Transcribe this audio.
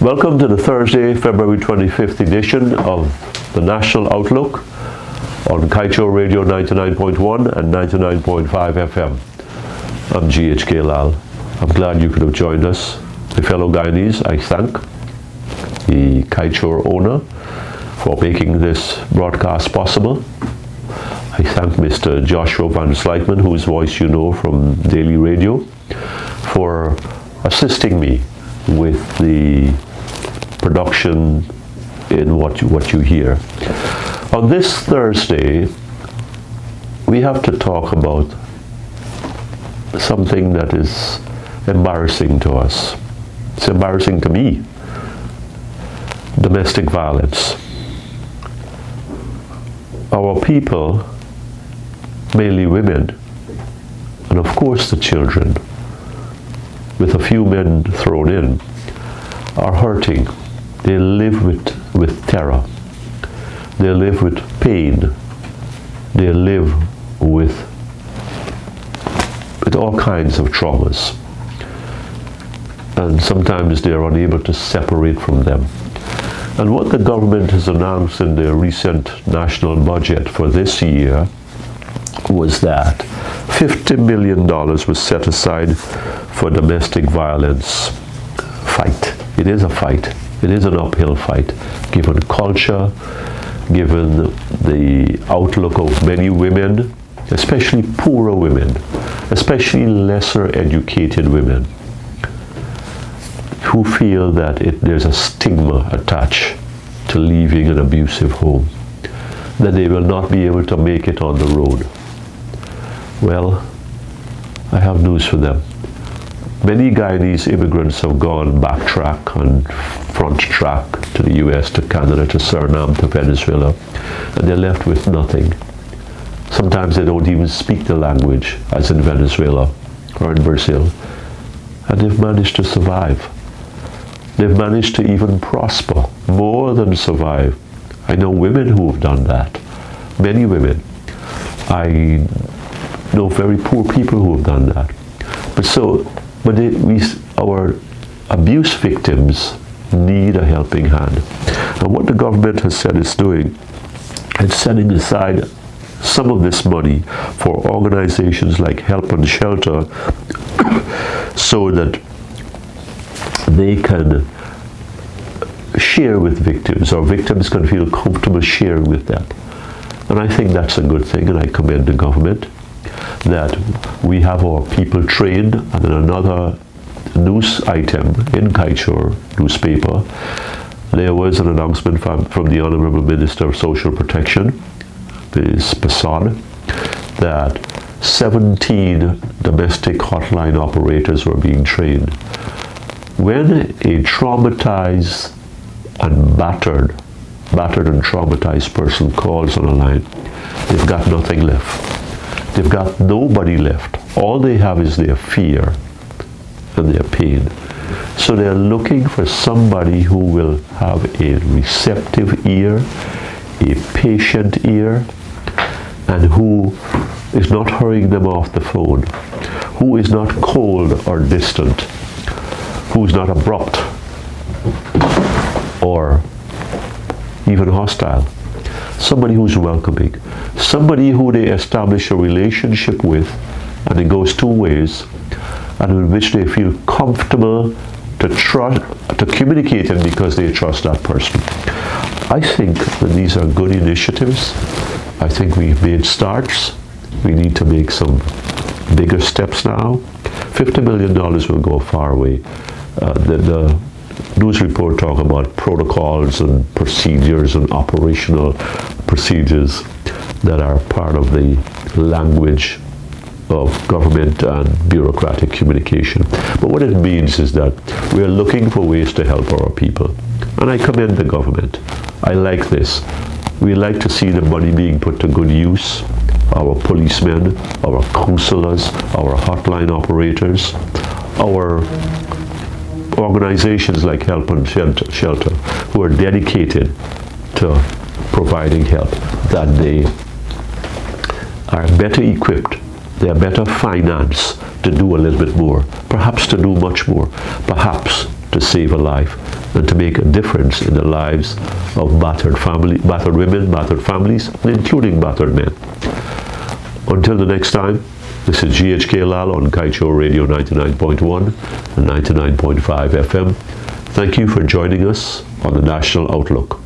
Welcome to the Thursday, February 25th edition of the National Outlook on Kaieteur Radio 99.1 and 99.5 FM. I'm GHK Lall. I'm glad you could have joined us. My fellow Guyanese, I thank the Kaieteur owner for making this broadcast possible. I thank Mr. Joshua Van Slykeman, whose voice you know from Daily Radio, for assisting me with the production in what you hear. On this Thursday, we have to talk about something that is embarrassing to us. It's embarrassing to me. Domestic violence. Our people, mainly women, and of course the children, with a few men thrown in, are hurting. They live with terror. They live with pain. They live with all kinds of traumas. And sometimes they are unable to separate from them. And what the government has announced in their recent national budget for this year was that $50 million was set aside for domestic violence fight. It is a fight. It is an uphill fight, given culture, given the outlook of many women, especially poorer women, especially lesser educated women, who feel that there's a stigma attached to leaving an abusive home, that they will not be able to make it on the road. Well, I have news for them. Many Guyanese immigrants have gone backtrack and front track to the US, to Canada, to Suriname, to Venezuela, and they're left with nothing. Sometimes they don't even speak the language, as in Venezuela or in Brazil, and they've managed to survive. They've managed to even prosper, more than survive. I know women who have done that, many women. I know very poor people who have done that. But our abuse victims need a helping hand. And what the government has said it's doing, it's setting aside some of this money for organizations like Help and Shelter so that they can share with victims, or victims can feel comfortable sharing with them. And I think that's a good thing, and I commend the government that we have our people trained. And in another news item in Kaieteur newspaper, there was an announcement from the Honorable Minister of Social Protection, Ms. Passad, that 17 domestic hotline operators were being trained. When a traumatized and battered and traumatized person calls on a line, they've got nothing left. They've got nobody left. All they have is their fear and their pain. So they're looking for somebody who will have a receptive ear, a patient ear, and who is not hurrying them off the phone, who is not cold or distant, who is not abrupt or even hostile. Somebody who's welcoming, somebody who they establish a relationship with, and it goes two ways, and in which they feel comfortable to communicate in because they trust that person. I think that these are good initiatives. I think we've made starts. We need to make some bigger steps now. $50 million will go a far way. The news report talk about protocols and procedures and operational procedures that are part of the language of government and bureaucratic communication. But what it means is that we're looking for ways to help our people. And I commend the government. I like this. We like to see the money being put to good use. Our policemen, our counselors, our hotline operators, our organizations like Help and Shelter, who are dedicated to providing help, that they are better equipped, they are better financed to do a little bit more, perhaps to do much more, perhaps to save a life and to make a difference in the lives of battered women, battered families, including battered men. Until the next time, this is GHK Lall on Kaieteur Radio 99.1 and 99.5 FM. Thank you for joining us on the National Outlook.